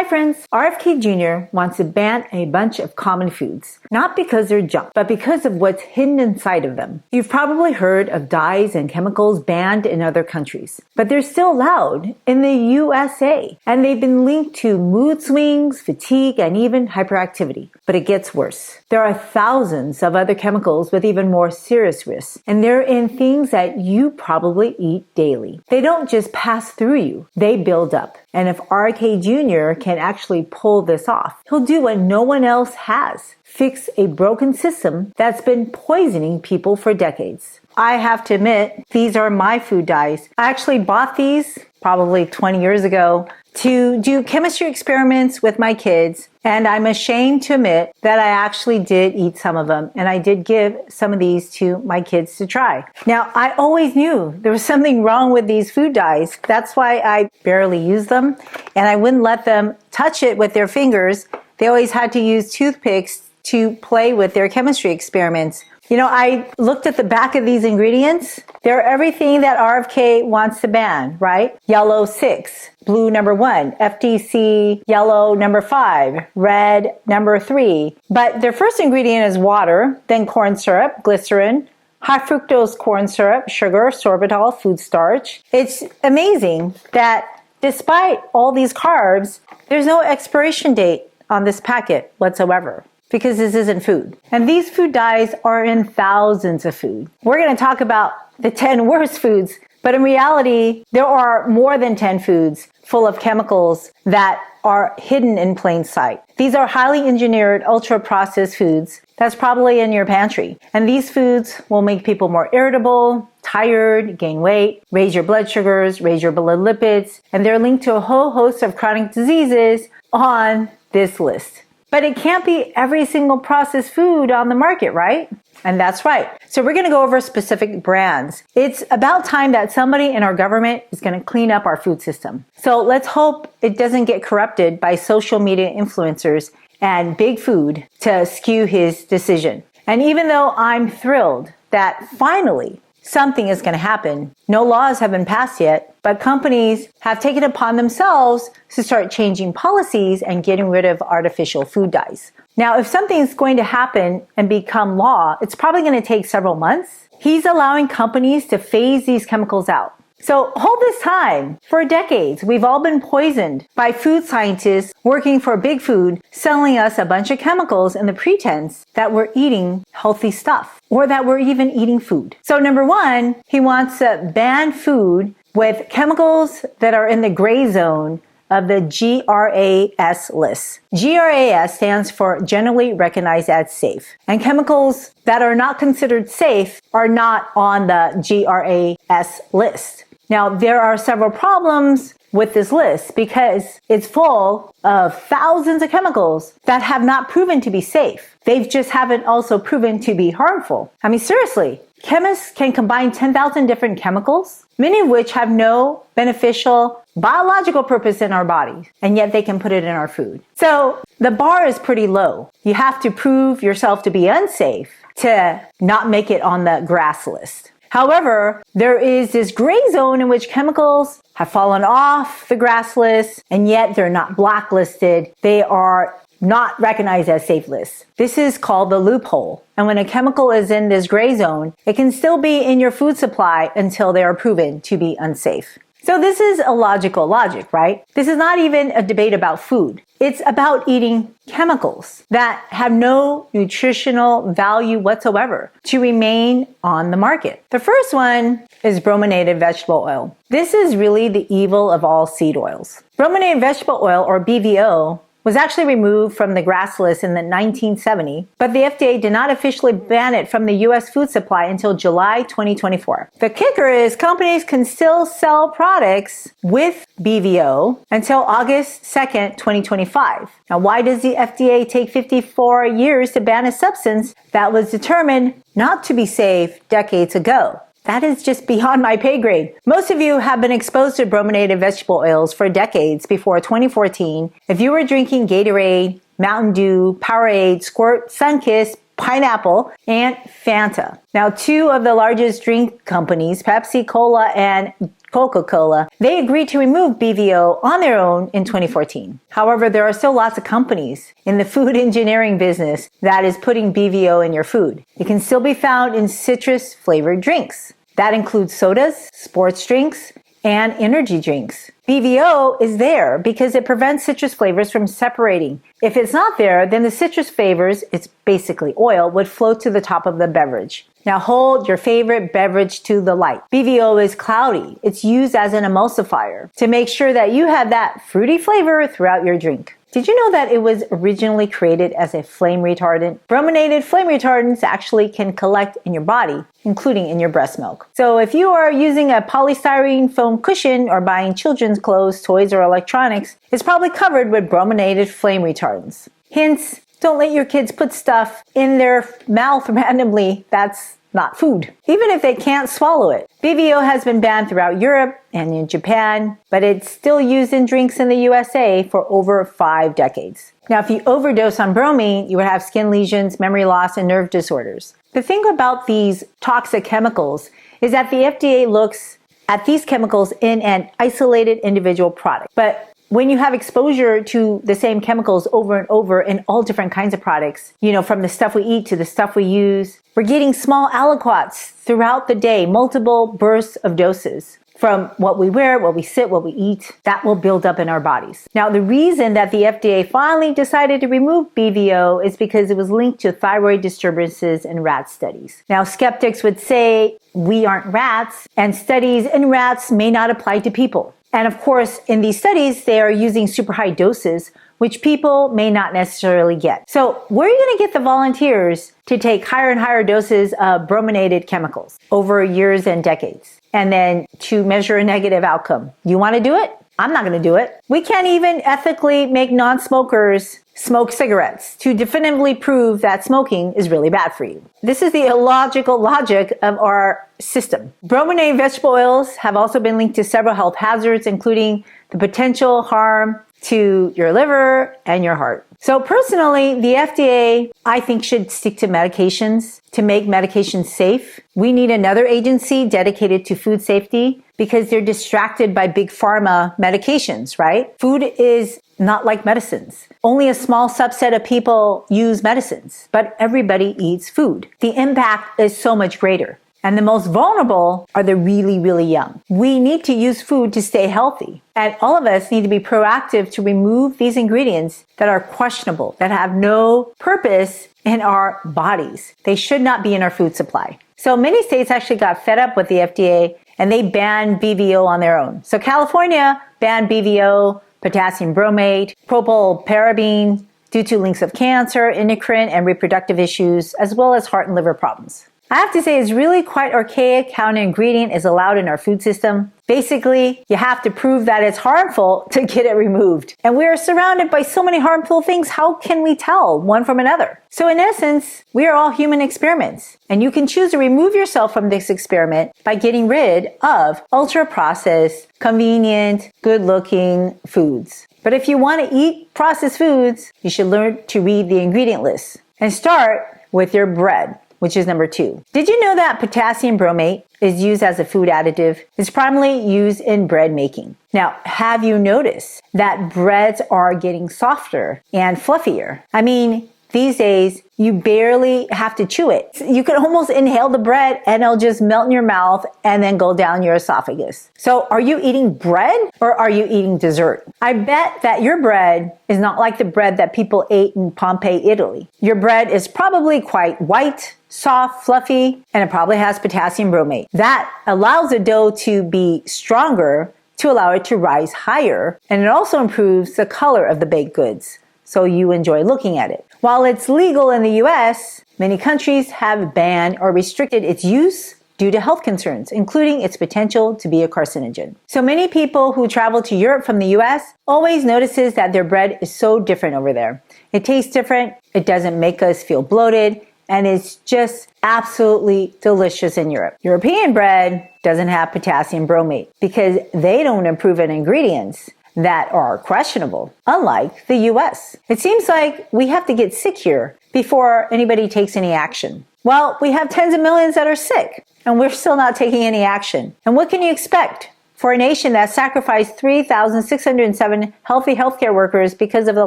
Hi friends, RFK Jr. wants to ban a bunch of common foods, not because they're junk, but because of what's hidden inside of them. You've probably heard of dyes and chemicals banned in other countries, but they're still allowed in the USA, and they've been linked to mood swings, fatigue, and even hyperactivity. But it gets worse. There are thousands of other chemicals with even more serious risks, and they're in things that you probably eat daily. They don't just pass through you, they build up. And if RFK Jr. can actually pull this off, he'll do what no one else has: fix a broken system that's been poisoning people for decades. I have to admit, these are my food dyes. I actually bought these probably 20 years ago to do chemistry experiments with my kids, and I'm ashamed to admit that I actually did eat some of them, and I did give some of these to my kids to try. Now, I always knew there was something wrong with these food dyes. That's why I barely use them, and I wouldn't let them touch it with their fingers. They always had to use toothpicks to play with their chemistry experiments. You know, I looked at the back of these ingredients. They're everything that RFK wants to ban, right? Yellow 6, blue number 1, FTC yellow number 5, red number 3. But their first ingredient is water, then corn syrup, glycerin, high fructose corn syrup, sugar, sorbitol, food starch. It's amazing that despite all these carbs, there's no expiration date on this packet whatsoever, because this isn't food. And these food dyes are in thousands of food. We're going to talk about the 10 worst foods, but in reality, there are more than 10 foods full of chemicals that are hidden in plain sight. These are highly engineered, ultra-processed foods that's probably in your pantry. And these foods will make people more irritable, tired, gain weight, raise your blood sugars, raise your blood lipids, and they're linked to a whole host of chronic diseases on this list. But it can't be every single processed food on the market, right? And that's right. So we're going to go over specific brands. It's about time that somebody in our government is going to clean up our food system. So let's hope it doesn't get corrupted by social media influencers and big food to skew his decision. And even though I'm thrilled that finally something is going to happen, no laws have been passed yet, but companies have taken it upon themselves to start changing policies and getting rid of artificial food dyes. Now, if something's going to happen and become law, it's probably going to take several months. He's allowing companies to phase these chemicals out. So hold this time. For decades, we've all been poisoned by food scientists working for big food, selling us a bunch of chemicals in the pretense that we're eating healthy stuff or that we're even eating food. So number one, he wants to ban food with chemicals that are in the gray zone of the GRAS list. GRAS stands for generally recognized as safe. And chemicals that are not considered safe are not on the GRAS list. Now, there are several problems with this list because it's full of thousands of chemicals that have not proven to be safe. They just haven't also proven to be harmful. I mean, seriously, chemists can combine 10,000 different chemicals, many of which have no beneficial biological purpose in our bodies, and yet they can put it in our food. So the bar is pretty low. You have to prove yourself to be unsafe to not make it on the GRAS list. However, there is this gray zone in which chemicals have fallen off the GRAS list, and yet they're not blacklisted. They are not recognized as safe lists. This is called the loophole. And when a chemical is in this gray zone, it can still be in your food supply until they are proven to be unsafe. So this is a logical logic, right? This is not even a debate about food. It's about eating chemicals that have no nutritional value whatsoever to remain on the market. The first one is brominated vegetable oil. This is really the evil of all seed oils. Brominated vegetable oil, or BVO, was actually removed from the GRAS list in the 1970s, but the FDA did not officially ban it from the U.S. food supply until July 2024. The kicker is companies can still sell products with BVO until August 2nd, 2025. Now, why does the FDA take 54 years to ban a substance that was determined not to be safe decades ago? That is just beyond my pay grade. Most of you have been exposed to brominated vegetable oils for decades before 2014. If you were drinking Gatorade, Mountain Dew, Powerade, Squirt, Sunkist, Pineapple, and Fanta. Now, two of the largest drink companies, Pepsi, Cola, and Coca-Cola, they agreed to remove BVO on their own in 2014. However, there are still lots of companies in the food engineering business that is putting BVO in your food. It can still be found in citrus-flavored drinks. That includes sodas, sports drinks, and energy drinks. BVO is there because it prevents citrus flavors from separating. If it's not there, then the citrus flavors, it's basically oil, would float to the top of the beverage. Now hold your favorite beverage to the light. BVO is cloudy. It's used as an emulsifier to make sure that you have that fruity flavor throughout your drink. Did you know that it was originally created as a flame retardant? Brominated flame retardants actually can collect in your body, including in your breast milk. So if you are using a polystyrene foam cushion or buying children's clothes, toys, or electronics, it's probably covered with brominated flame retardants. Hence, don't let your kids put stuff in their mouth randomly that's not food, even if they can't swallow it. BVO has been banned throughout Europe and in Japan, but it's still used in drinks in the USA for over 5 decades. Now, if you overdose on bromine, you would have skin lesions, memory loss, and nerve disorders. The thing about these toxic chemicals is that the FDA looks at these chemicals in an isolated individual product. But when you have exposure to the same chemicals over and over in all different kinds of products, from the stuff we eat to the stuff we use, we're getting small aliquots throughout the day, multiple bursts of doses from what we wear, what we sit, what we eat, that will build up in our bodies. Now, the reason that the FDA finally decided to remove BVO is because it was linked to thyroid disturbances in rat studies. Now, skeptics would say we aren't rats, and studies in rats may not apply to people. And of course, in these studies, they are using super high doses, which people may not necessarily get. So where are you going to get the volunteers to take higher and higher doses of brominated chemicals over years and decades, and then to measure a negative outcome? You want to do it? I'm not going to do it. We can't even ethically make non-smokers smoke cigarettes to definitively prove that smoking is really bad for you. This is the illogical logic of our system. Brominated vegetable oils have also been linked to several health hazards, including the potential harm to your liver and your heart. So personally, the FDA, I think, should stick to medications to make medications safe. We need another agency dedicated to food safety because they're distracted by big pharma medications, right? Food is not like medicines. Only a small subset of people use medicines, but everybody eats food. The impact is so much greater. And the most vulnerable are the really, really young. We need to use food to stay healthy. And all of us need to be proactive to remove these ingredients that are questionable, that have no purpose in our bodies. They should not be in our food supply. So many states actually got fed up with the FDA and they banned BVO on their own. So California banned BVO, potassium bromate, propylparaben due to links of cancer, endocrine, and reproductive issues, as well as heart and liver problems. I have to say it's really quite archaic how an ingredient is allowed in our food system. Basically, you have to prove that it's harmful to get it removed. And we are surrounded by so many harmful things. How can we tell one from another? So in essence, we are all human experiments. And you can choose to remove yourself from this experiment by getting rid of ultra-processed, convenient, good-looking foods. But if you want to eat processed foods, you should learn to read the ingredient list and start with your bread, which is number 2. Did you know that potassium bromate is used as a food additive? It's primarily used in bread making. Now, have you noticed that breads are getting softer and fluffier? I mean, these days, you barely have to chew it. You can almost inhale the bread and it'll just melt in your mouth and then go down your esophagus. So are you eating bread or are you eating dessert? I bet that your bread is not like the bread that people ate in Pompeii, Italy. Your bread is probably quite white, soft, fluffy, and it probably has potassium bromate. That allows the dough to be stronger to allow it to rise higher, and it also improves the color of the baked goods, so you enjoy looking at it. While it's legal in the US, many countries have banned or restricted its use due to health concerns, including its potential to be a carcinogen. So many people who travel to Europe from the US always notices that their bread is so different over there. It tastes different, it doesn't make us feel bloated, and it's just absolutely delicious in Europe. European bread doesn't have potassium bromate because they don't improve on ingredients that are questionable, unlike the US. It seems like we have to get sick here before anybody takes any action. Well, we have tens of millions that are sick, and we're still not taking any action. And what can you expect for a nation that sacrificed 3,607 healthy healthcare workers because of the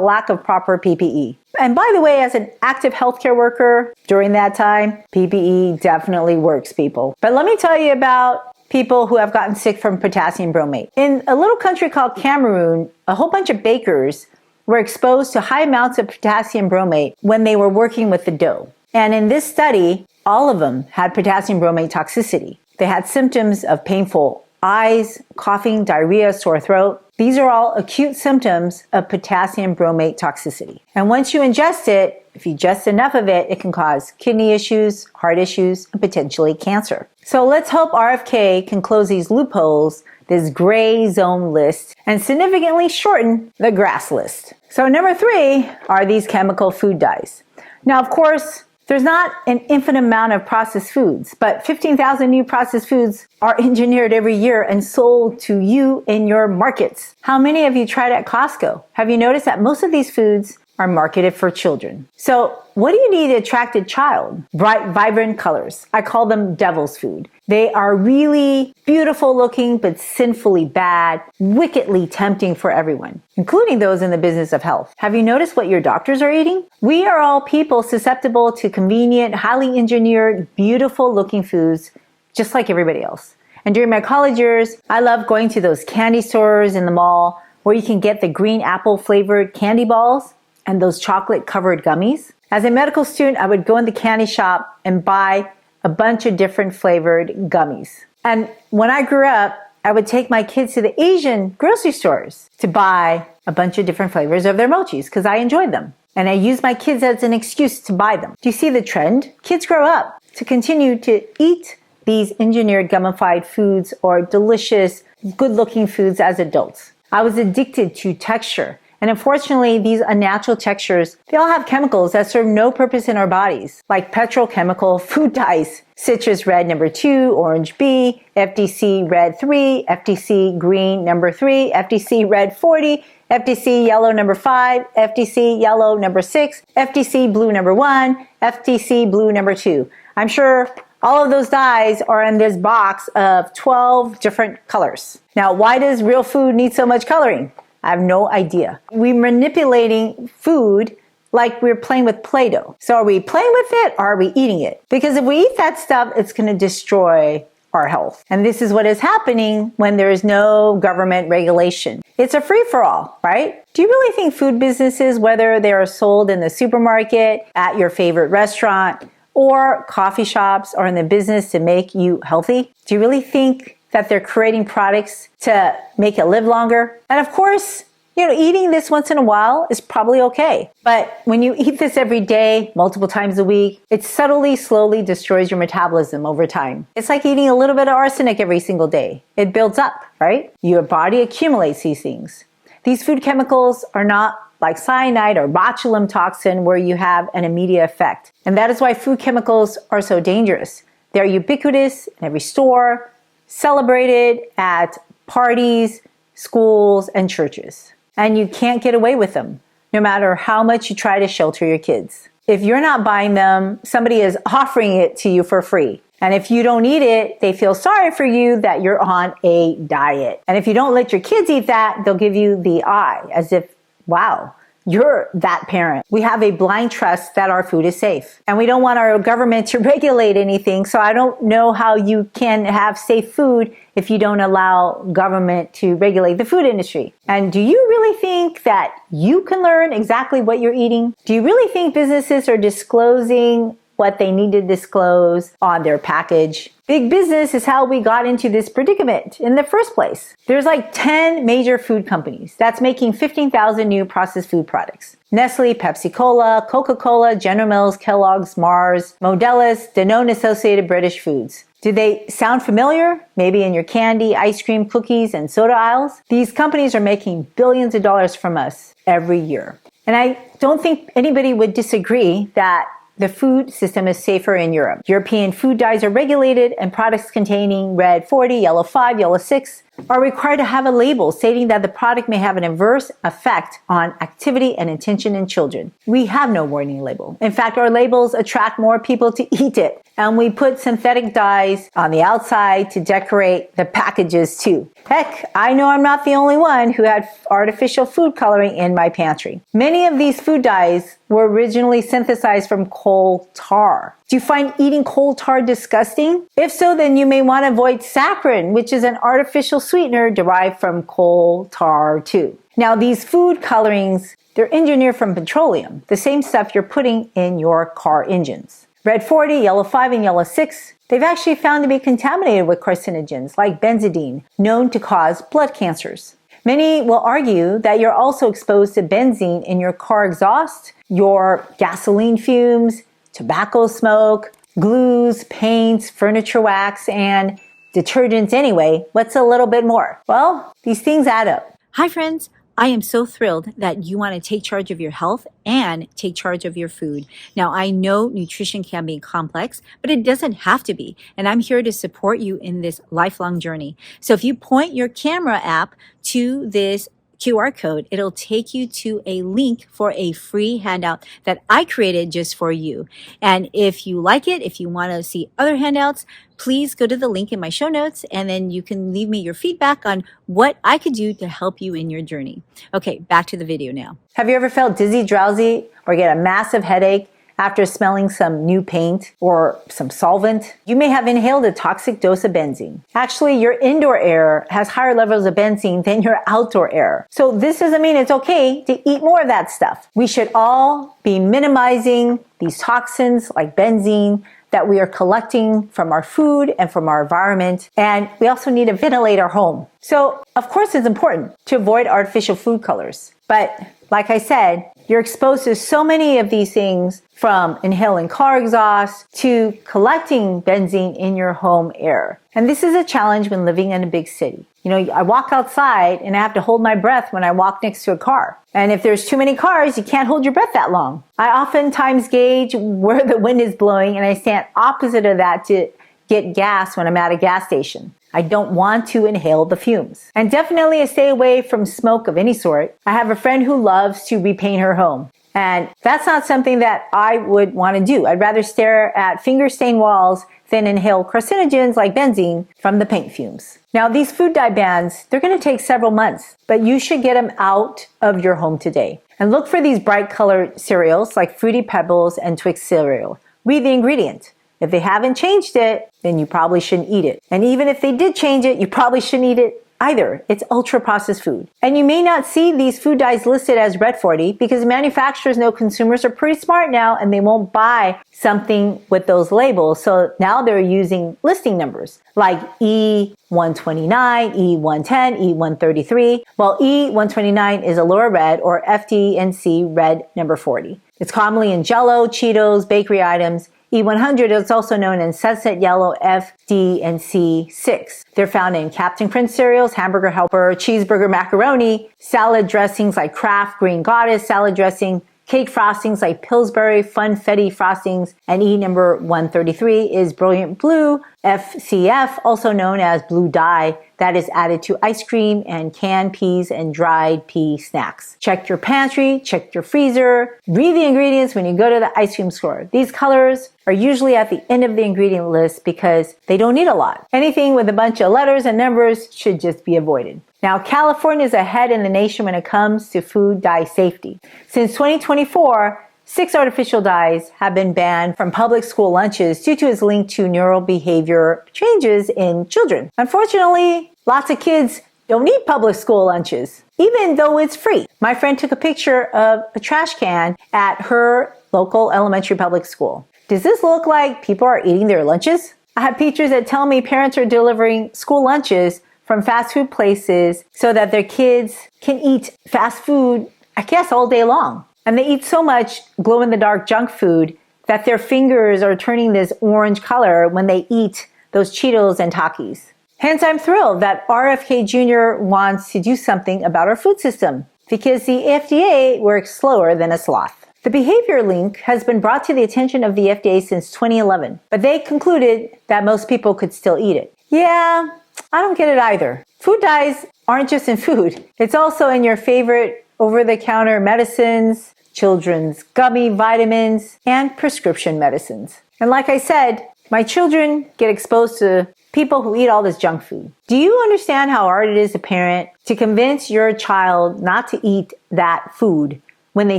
lack of proper PPE. And by the way, as an active healthcare worker during that time, PPE definitely works, people. But let me tell you about people who have gotten sick from potassium bromate. In a little country called Cameroon, a whole bunch of bakers were exposed to high amounts of potassium bromate when they were working with the dough. And in this study, all of them had potassium bromate toxicity. They had symptoms of painful eyes, coughing, diarrhea, sore throat. These are all acute symptoms of potassium bromate toxicity. And once you ingest it, if you ingest enough of it, it can cause kidney issues, heart issues, and potentially cancer. So let's hope RFK can close these loopholes, this gray zone list, and significantly shorten the grass list. So number 3 are these chemical food dyes. Now, of course, there's not an infinite amount of processed foods, but 15,000 new processed foods are engineered every year and sold to you in your markets. How many have you tried at Costco? Have you noticed that most of these foods are marketed for children? So what do you need to attract a child? Bright, vibrant colors. I call them devil's food. They are really beautiful looking, but sinfully bad, wickedly tempting for everyone, including those in the business of health. Have you noticed what your doctors are eating? We are all people susceptible to convenient, highly engineered, beautiful looking foods, just like everybody else. And during my college years, I loved going to those candy stores in the mall where you can get the green apple flavored candy balls and those chocolate covered gummies. As a medical student, I would go in the candy shop and buy a bunch of different flavored gummies. And when I grew up, I would take my kids to the Asian grocery stores to buy a bunch of different flavors of their mochis because I enjoyed them. And I used my kids as an excuse to buy them. Do you see the trend? Kids grow up to continue to eat these engineered gummified foods or delicious, good-looking foods as adults. I was addicted to texture. And unfortunately, these unnatural textures, they all have chemicals that serve no purpose in our bodies, like petrochemical food dyes, citrus red number 2, orange B, FDC red 3, FDC green number 3, FDC red 40, FDC yellow number 5, FDC yellow number 6, FDC blue number 1, FDC blue number 2. I'm sure all of those dyes are in this box of 12 different colors. Now, why does real food need so much coloring? I have no idea. We're manipulating food like we're playing with Play-Doh. So are we playing with it or are we eating it? Because if we eat that stuff, it's going to destroy our health. And this is what is happening when there is no government regulation. It's a free-for-all, right? Do you really think food businesses, whether they are sold in the supermarket, at your favorite restaurant, or coffee shops, are in the business to make you healthy? Do you really think that they're creating products to make you live longer? And of course, eating this once in a while is probably okay. But when you eat this every day, multiple times a week, it subtly, slowly destroys your metabolism over time. It's like eating a little bit of arsenic every single day. It builds up, right? Your body accumulates these things. These food chemicals are not like cyanide or botulinum toxin where you have an immediate effect. And that is why food chemicals are so dangerous. They're ubiquitous in every store, celebrated at parties, schools, and churches. And you can't get away with them, no matter how much you try to shelter your kids. If you're not buying them, somebody is offering it to you for free. And if you don't eat it, they feel sorry for you that you're on a diet. And if you don't let your kids eat that, they'll give you the eye, as if, wow, you're that parent. We have a blind trust that our food is safe. And we don't want our government to regulate anything. So I don't know how you can have safe food if you don't allow government to regulate the food industry. And do you really think that you can learn exactly what you're eating? Do you really think businesses are disclosing what they need to disclose on their package? Big business is how we got into this predicament in the first place. There's like 10 major food companies that's making 15,000 new processed food products. Nestle, Pepsi-Cola, Coca-Cola, General Mills, Kellogg's, Mars, Modelis, Danone Associated British Foods. Do they sound familiar? Maybe in your candy, ice cream, cookies, and soda aisles? These companies are making billions of dollars from us every year. And I don't think anybody would disagree that the food system is safer in Europe. European food dyes are regulated and products containing red 40, yellow 5, yellow 6 are required to have a label stating that the product may have an adverse effect on activity and attention in children. We have no warning label. In fact, our labels attract more people to eat it. And we put synthetic dyes on the outside to decorate the packages too. Heck, I know I'm not the only one who had artificial food coloring in my pantry. Many of these food dyes were originally synthesized from coal tar. Do you find eating coal tar disgusting? If so, then you may want to avoid saccharin, which is an artificial sweetener derived from coal tar too. Now, these food colorings, they're engineered from petroleum, the same stuff you're putting in your car engines. Red 40, yellow 5, and yellow 6, they've actually found to be contaminated with carcinogens like benzidine, known to cause blood cancers. Many will argue that you're also exposed to benzene in your car exhaust, your gasoline fumes, tobacco smoke, glues, paints, furniture wax, and detergents anyway. What's a little bit more? Well, these things add up. Hi friends, I am so thrilled that you want to take charge of your health and take charge of your food. Now, I know nutrition can be complex, but it doesn't have to be. And I'm here to support you in this lifelong journey. So if you point your camera app to this QR code, it'll take you to a link for a free handout that I created just for you. And if you like it, if you want to see other handouts, please go to the link in my show notes, and then you can leave me your feedback on what I could do to help you in your journey. Okay, back to the video now. Have you ever felt dizzy, drowsy, or get a massive headache after smelling some new paint or some solvent? You may have inhaled a toxic dose of benzene. Actually, your indoor air has higher levels of benzene than your outdoor air. So this doesn't mean it's okay to eat more of that stuff. We should all be minimizing these toxins like benzene that we are collecting from our food and from our environment. And we also need to ventilate our home. So, of course, it's important to avoid artificial food colors. But like I said, you're exposed to so many of these things, from inhaling car exhaust to collecting benzene in your home air. And this is a challenge when living in a big city. You know, I walk outside and I have to hold my breath when I walk next to a car. And if there's too many cars, you can't hold your breath that long. I oftentimes gauge where the wind is blowing, and I stand opposite of that to get gas when I'm at a gas station. I don't want to inhale the fumes. And definitely I stay away from smoke of any sort. I have a friend who loves to repaint her home. And that's not something that I would want to do. I'd rather stare at finger-stained walls than inhale carcinogens like benzene from the paint fumes. Now, these food dye bans, they're going to take several months, but you should get them out of your home today. And look for these bright colored cereals like Fruity Pebbles and Twix cereal. Read the ingredient. If they haven't changed it, then you probably shouldn't eat it. And even if they did change it, you probably shouldn't eat it either. It's ultra-processed food. And you may not see these food dyes listed as Red 40 because manufacturers know consumers are pretty smart now and they won't buy something with those labels. So now they're using listing numbers like E129, E110, E133. Well, E129 is a lower red or FD&C red number 40. It's commonly in Jell-O, Cheetos, bakery items. E100 is also known as Sunset Yellow FD&C 6. They're found in Captain Crunch cereals, Hamburger Helper, cheeseburger macaroni, salad dressings like Kraft Green Goddess salad dressing, cake frostings like Pillsbury Funfetti frostings, and E number 133 is Brilliant Blue FCF, also known as blue dye, that is added to ice cream and canned peas and dried pea snacks. Check your pantry, check your freezer, read the ingredients when you go to the ice cream store. These colors are usually at the end of the ingredient list because they don't need a lot. Anything with a bunch of letters and numbers should just be avoided. Now, California is ahead in the nation when it comes to food dye safety. Since 2024, 6 artificial dyes have been banned from public school lunches due to its link to neural behavior changes in children. Unfortunately, lots of kids don't eat public school lunches, even though it's free. My friend took a picture of a trash can at her local elementary public school. Does this look like people are eating their lunches? I have pictures that tell me parents are delivering school lunches from fast food places so that their kids can eat fast food, I guess, all day long. And they eat so much glow-in-the-dark junk food that their fingers are turning this orange color when they eat those Cheetos and Takis. Hence, I'm thrilled that RFK Jr. wants to do something about our food system because the FDA works slower than a sloth. The behavior link has been brought to the attention of the FDA since 2011, but they concluded that most people could still eat it. Yeah, I don't get it either. Food dyes aren't just in food. It's also in your favorite over-the-counter medicines, children's gummy vitamins, and prescription medicines. And like I said, my children get exposed to people who eat all this junk food. Do you understand how hard it is as a parent to convince your child not to eat that food when they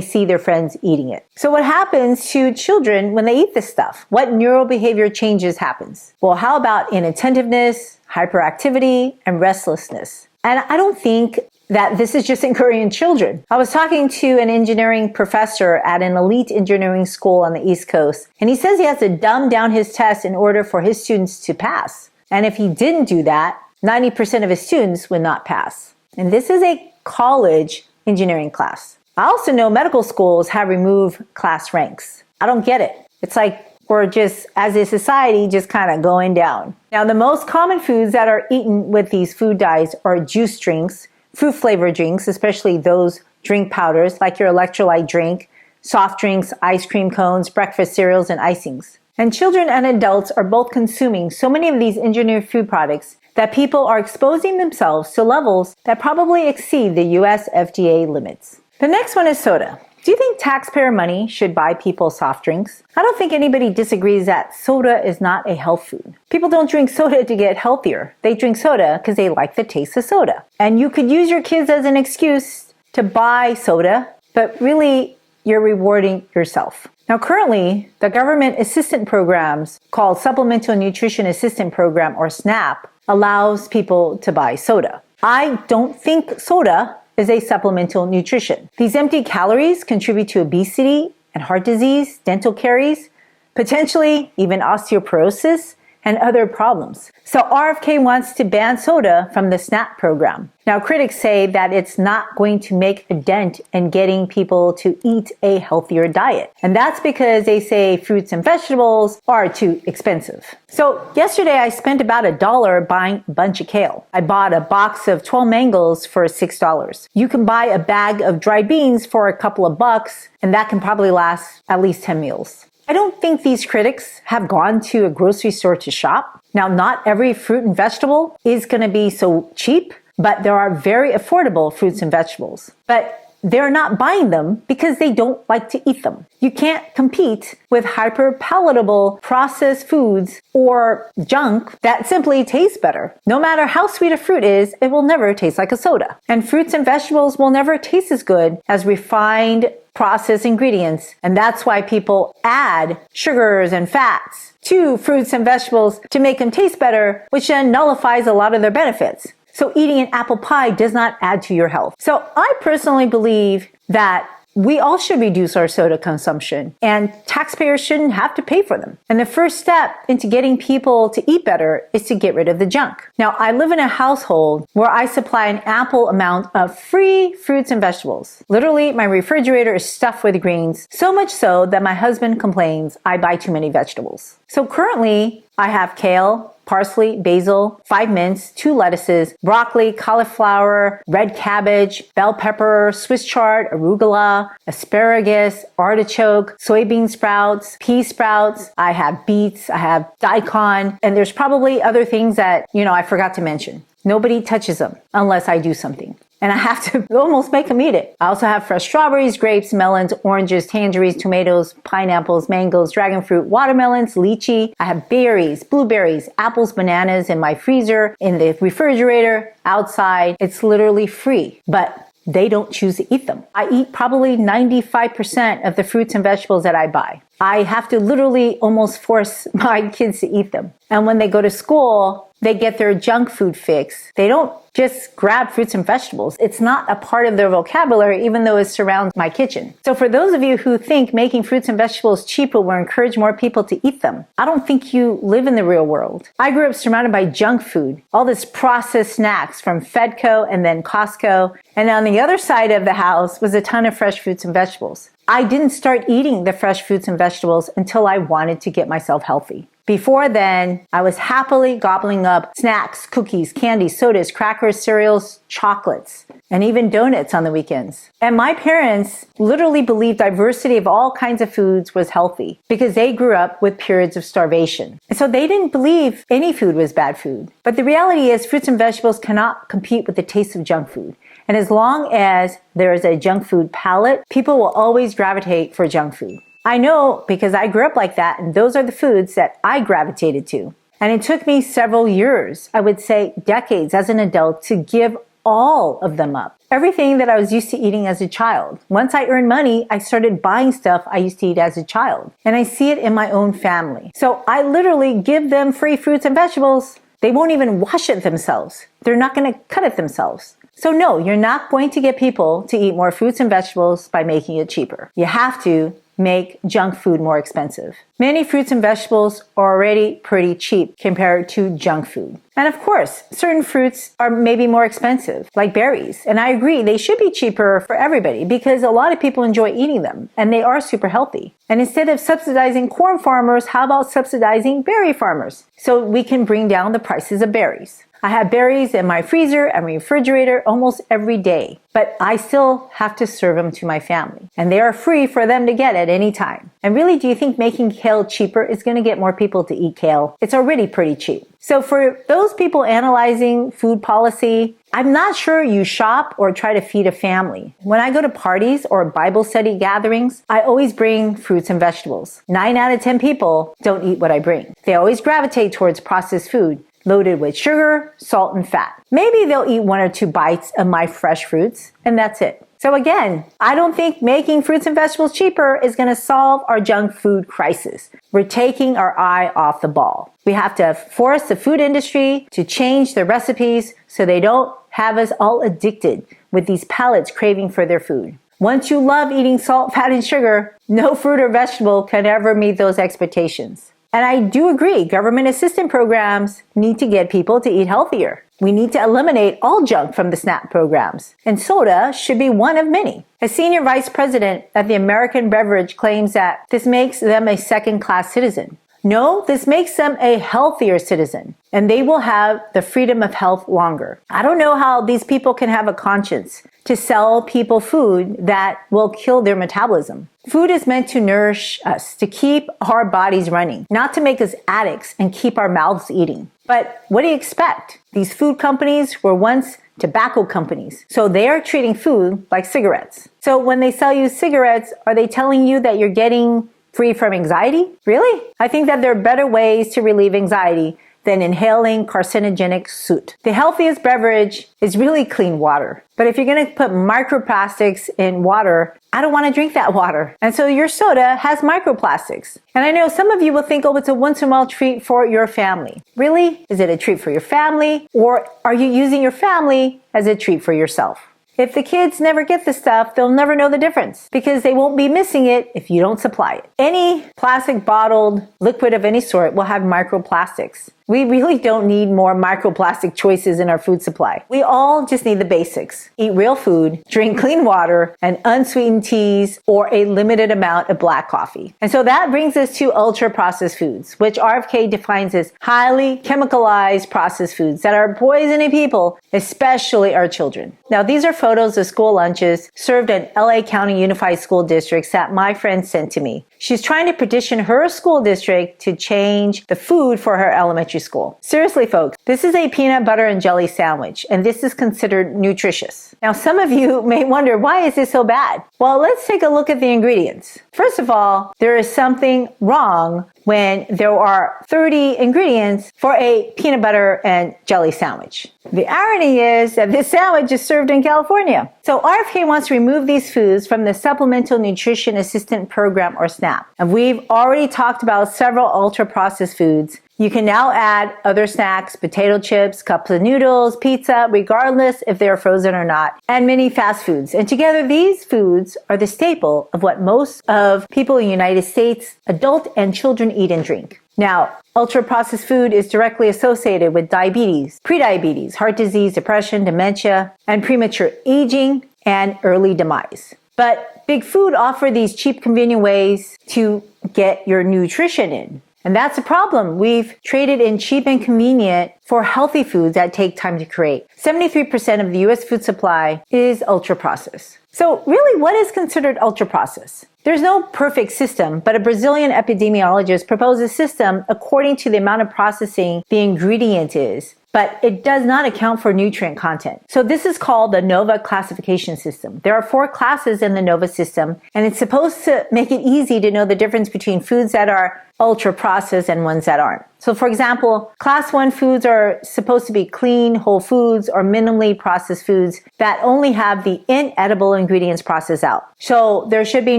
see their friends eating it? So what happens to children when they eat this stuff? What neurobehavior changes happens? Well, how about inattentiveness, hyperactivity, and restlessness? And I don't think that this is just in Korean children. I was talking to an engineering professor at an elite engineering school on the East Coast, and he says he has to dumb down his test in order for his students to pass. And if he didn't do that, 90% of his students would not pass. And this is a college engineering class. I also know medical schools have removed class ranks. I don't get it. It's like we're just, as a society, just kind of going down. Now, the most common foods that are eaten with these food dyes are juice drinks, fruit flavored drinks, especially those drink powders like your electrolyte drink, soft drinks, ice cream cones, breakfast cereals, and icings. And children and adults are both consuming so many of these engineered food products that people are exposing themselves to levels that probably exceed the US FDA limits. The next one is soda. Do you think taxpayer money should buy people soft drinks? I don't think anybody disagrees that soda is not a health food. People don't drink soda to get healthier. They drink soda because they like the taste of soda. And you could use your kids as an excuse to buy soda, but really you're rewarding yourself. Now currently, the government assistance programs called Supplemental Nutrition Assistance Program, or SNAP, allows people to buy soda. I don't think soda is a supplemental nutrition. These empty calories contribute to obesity and heart disease, dental caries, potentially even osteoporosis and other problems. So RFK wants to ban soda from the SNAP program. Now critics say that it's not going to make a dent in getting people to eat a healthier diet. And that's because they say fruits and vegetables are too expensive. So yesterday I spent about $1 buying a bunch of kale. I bought a box of 12 mangoes for $6. You can buy a bag of dried beans for a couple of bucks, and that can probably last at least 10 meals. I don't think these critics have gone to a grocery store to shop. Now, not every fruit and vegetable is going to be so cheap, but there are very affordable fruits and vegetables. But they're not buying them because they don't like to eat them. You can't compete with hyper-palatable processed foods or junk that simply tastes better. No matter how sweet a fruit is, it will never taste like a soda. And fruits and vegetables will never taste as good as refined processed ingredients. And that's why people add sugars and fats to fruits and vegetables to make them taste better, which then nullifies a lot of their benefits. So eating an apple pie does not add to your health. So I personally believe that we all should reduce our soda consumption, and taxpayers shouldn't have to pay for them. And the first step into getting people to eat better is to get rid of the junk. Now, I live in a household where I supply an ample amount of free fruits and vegetables. Literally, my refrigerator is stuffed with greens, so much so that my husband complains I buy too many vegetables. So currently, I have kale, parsley, basil, 5 mints, 2 lettuces, broccoli, cauliflower, red cabbage, bell pepper, Swiss chard, arugula, asparagus, artichoke, soybean sprouts, pea sprouts. I have beets, I have daikon, and there's probably other things that, I forgot to mention. Nobody touches them unless I do something. And I have to almost make them eat it. I also have fresh strawberries, grapes, melons, oranges, tangerines, tomatoes, pineapples, mangoes, dragon fruit, watermelons, lychee. I have berries, blueberries, apples, bananas in my freezer, in the refrigerator, outside. It's literally free, but they don't choose to eat them. I eat probably 95% of the fruits and vegetables that I buy. I have to literally almost force my kids to eat them. And when they go to school, they get their junk food fix. They don't just grab fruits and vegetables. It's not a part of their vocabulary, even though it surrounds my kitchen. So for those of you who think making fruits and vegetables cheaper will encourage more people to eat them, I don't think you live in the real world. I grew up surrounded by junk food, all this processed snacks from Fedco and then Costco. And on the other side of the house was a ton of fresh fruits and vegetables. I didn't start eating the fresh fruits and vegetables until I wanted to get myself healthy. Before then, I was happily gobbling up snacks, cookies, candy, sodas, crackers, cereals, chocolates, and even donuts on the weekends. And my parents literally believed diversity of all kinds of foods was healthy because they grew up with periods of starvation. And so they didn't believe any food was bad food. But the reality is fruits and vegetables cannot compete with the taste of junk food. And as long as there is a junk food palate, people will always gravitate for junk food. I know because I grew up like that, and those are the foods that I gravitated to. And it took me several years, I would say decades as an adult, to give all of them up. Everything that I was used to eating as a child. Once I earned money, I started buying stuff I used to eat as a child. And I see it in my own family. So I literally give them free fruits and vegetables. They won't even wash it themselves. They're not going to cut it themselves. So no, you're not going to get people to eat more fruits and vegetables by making it cheaper. You have to make junk food more expensive. Many fruits and vegetables are already pretty cheap compared to junk food. And of course, certain fruits are maybe more expensive, like berries. And I agree, they should be cheaper for everybody because a lot of people enjoy eating them and they are super healthy. And instead of subsidizing corn farmers, how about subsidizing berry farmers? So we can bring down the prices of berries. I have berries in my freezer and refrigerator almost every day, but I still have to serve them to my family. And they are free for them to get at any time. And really, do you think making kale cheaper is going to get more people to eat kale? It's already pretty cheap. So for those people analyzing food policy, I'm not sure you shop or try to feed a family. When I go to parties or Bible study gatherings, I always bring fruits and vegetables. 9 out of 10 people don't eat what I bring. They always gravitate towards processed food, loaded with sugar, salt, and fat. Maybe they'll eat 1 or 2 bites of my fresh fruits, and that's it. So again, I don't think making fruits and vegetables cheaper is going to solve our junk food crisis. We're taking our eye off the ball. We have to force the food industry to change their recipes so they don't have us all addicted with these palates craving for their food. Once you love eating salt, fat, and sugar, no fruit or vegetable can ever meet those expectations. And I do agree, government assistance programs need to get people to eat healthier. We need to eliminate all junk from the SNAP programs, and soda should be one of many. A senior vice president at the American Beverage claims that this makes them a second-class citizen. No, this makes them a healthier citizen, and they will have the freedom of health longer. I don't know how these people can have a conscience to sell people food that will kill their metabolism. Food is meant to nourish us, to keep our bodies running, not to make us addicts and keep our mouths eating. But what do you expect? These food companies were once tobacco companies, so they are treating food like cigarettes. So when they sell you cigarettes, are they telling you that you're getting free from anxiety? Really? I think that there are better ways to relieve anxiety than inhaling carcinogenic soot. The healthiest beverage is really clean water. But if you're going to put microplastics in water, I don't want to drink that water. And so your soda has microplastics. And I know some of you will think, oh, it's a once-in-a-while treat for your family. Really? Is it a treat for your family? Or are you using your family as a treat for yourself? If the kids never get the stuff, they'll never know the difference because they won't be missing it if you don't supply it. Any plastic bottled liquid of any sort will have microplastics. We really don't need more microplastic choices in our food supply. We all just need the basics. Eat real food, drink clean water, and unsweetened teas, or a limited amount of black coffee. And so that brings us to ultra-processed foods, which RFK defines as highly chemicalized processed foods that are poisoning people, especially our children. Now, these are photos of school lunches served in LA County Unified School Districts that my friend sent to me. She's trying to petition her school district to change the food for her elementary school. Seriously, folks, this is a peanut butter and jelly sandwich, and this is considered nutritious. Now, some of you may wonder, why is this so bad? Well, let's take a look at the ingredients. First of all, there is something wrong when there are 30 ingredients for a peanut butter and jelly sandwich. The irony is that this sandwich is served in California. So RFK wants to remove these foods from the Supplemental Nutrition Assistance Program, or SNAP. And we've already talked about several ultra-processed foods. You can now add other snacks, potato chips, cups of noodles, pizza, regardless if they are frozen or not, and many fast foods. And together, these foods are the staple of what most of people in the United States, adult and children, eat and drink. Now, ultra-processed food is directly associated with diabetes, prediabetes, heart disease, depression, dementia, and premature aging and early demise. But big food offer these cheap, convenient ways to get your nutrition in. And that's a problem. We've traded in cheap and convenient for healthy foods that take time to create. 73% of the US food supply is ultra-processed. So really, what is considered ultra-processed? There's no perfect system, but a Brazilian epidemiologist proposed a system according to the amount of processing the ingredient is, but it does not account for nutrient content. So this is called the NOVA classification system. There are 4 classes in the NOVA system, and it's supposed to make it easy to know the difference between foods that are ultra-processed and ones that aren't. So for example, class 1 foods are supposed to be clean, whole foods, or minimally processed foods that only have the inedible ingredients processed out. So there should be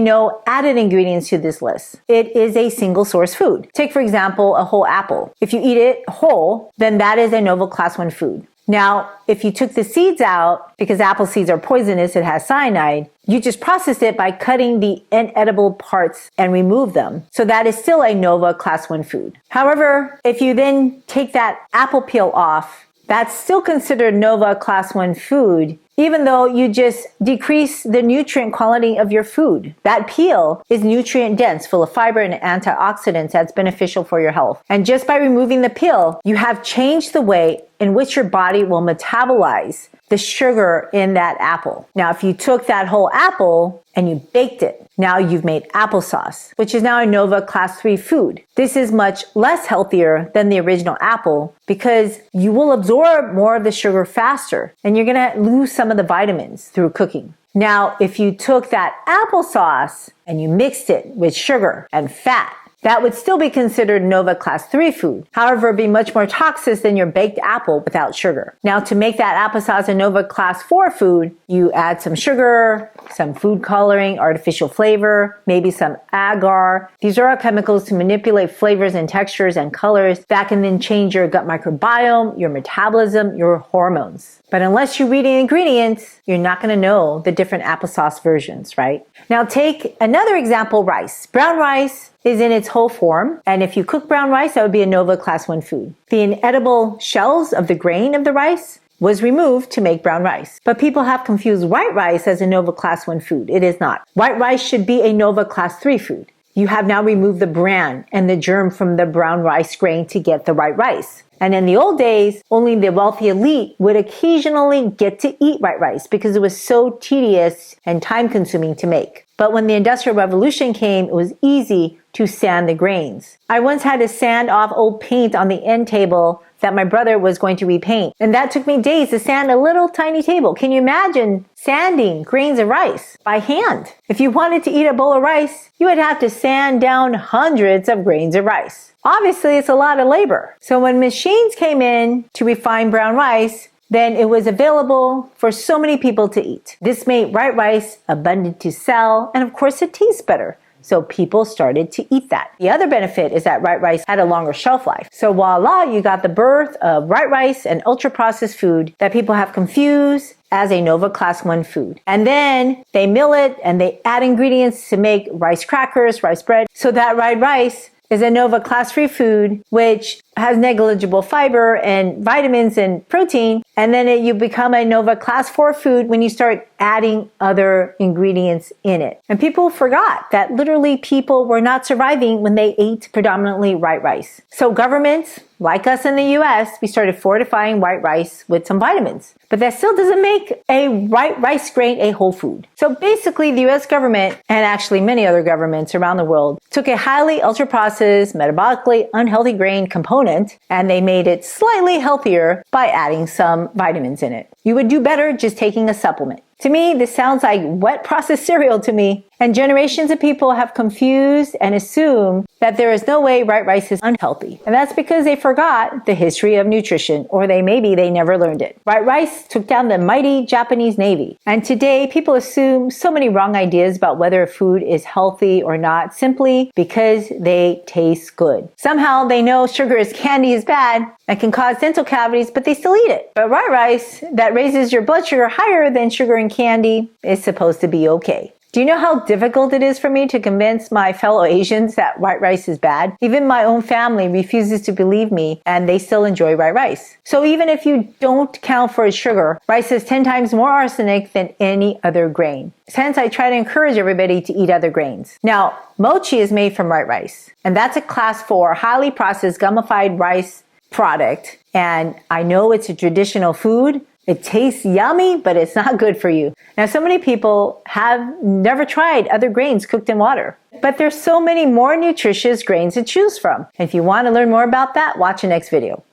no added ingredients to this list. It is a single source food. Take for example, a whole apple. If you eat it whole, then that is a NOVA class 1 food. Now, if you took the seeds out, because apple seeds are poisonous, it has cyanide, you just processed it by cutting the inedible parts and remove them. So that is still a NOVA class 1 food. However, if you then take that apple peel off, that's still considered NOVA class 1 food, even though you just decrease the nutrient quality of your food. That peel is nutrient dense, full of fiber and antioxidants that's beneficial for your health. And just by removing the peel, you have changed the way in which your body will metabolize the sugar in that apple. Now, if you took that whole apple and you baked it, now you've made applesauce, which is now a NOVA class 3 food. This is much less healthier than the original apple because you will absorb more of the sugar faster and you're gonna lose some of the vitamins through cooking. Now, if you took that applesauce and you mixed it with sugar and fat, that would still be considered NOVA class 3 food. However, it'd be much more toxic than your baked apple without sugar. Now, to make that applesauce a NOVA class 4 food, you add some sugar, some food coloring, artificial flavor, maybe some agar. These are all chemicals to manipulate flavors and textures and colors that can then change your gut microbiome, your metabolism, your hormones. But unless you read the ingredients, you're not going to know the different applesauce versions, right? Now take another example, rice. Brown rice is in its whole form, and if you cook brown rice, that would be a NOVA class 1 food. The inedible shells of the grain of the rice was removed to make brown rice. But people have confused white rice as a NOVA class 1 food. It is not. White rice should be a NOVA class 3 food. You have now removed the bran and the germ from the brown rice grain to get the white rice. And in the old days, only the wealthy elite would occasionally get to eat white rice because it was so tedious and time consuming to make. But when the Industrial Revolution came, it was easy to sand the grains. I once had to sand off old paint on the end table that my brother was going to repaint. And that took me days to sand a little tiny table. Can you imagine sanding grains of rice by hand? If you wanted to eat a bowl of rice, you would have to sand down hundreds of grains of rice. Obviously, it's a lot of labor. So when machines came in to refine brown rice, then it was available for so many people to eat. This made white rice abundant to sell, and of course it tastes better. So people started to eat that. The other benefit is that white rice had a longer shelf life. So voila, you got the birth of white rice and ultra-processed food that people have confused as a NOVA class 1 food. And then they mill it and they add ingredients to make rice crackers, rice bread. So that white rice is a NOVA class 3 food, which has negligible fiber and vitamins and protein. And then you become a NOVA class 4 food when you start adding other ingredients in it. And people forgot that literally people were not surviving when they ate predominantly white rice. So governments, like us in the US, we started fortifying white rice with some vitamins. But that still doesn't make a white rice grain a whole food. So basically the US government, and actually many other governments around the world, took a highly ultra-processed, metabolically unhealthy grain component and they made it slightly healthier by adding some vitamins in it. You would do better just taking a supplement. To me, this sounds like wet processed cereal to me. And generations of people have confused and assumed that there is no way white rice is unhealthy. And that's because they forgot the history of nutrition, or maybe they never learned it. White rice took down the mighty Japanese Navy. And today, people assume so many wrong ideas about whether a food is healthy or not simply because they taste good. Somehow they know sugar as candy is bad and can cause dental cavities, but they still eat it. But white rice that raises your blood sugar higher than sugar and candy is supposed to be okay. Do you know how difficult it is for me to convince my fellow Asians that white rice is bad? Even my own family refuses to believe me, and they still enjoy white rice. So even if you don't count for its sugar, rice has 10 times more arsenic than any other grain. Hence, I try to encourage everybody to eat other grains. Now, mochi is made from white rice, and that's a class 4 highly processed gummified rice product. And I know it's a traditional food. It tastes yummy, but it's not good for you. Now, so many people have never tried other grains cooked in water, but there's so many more nutritious grains to choose from. If you want to learn more about that, watch the next video.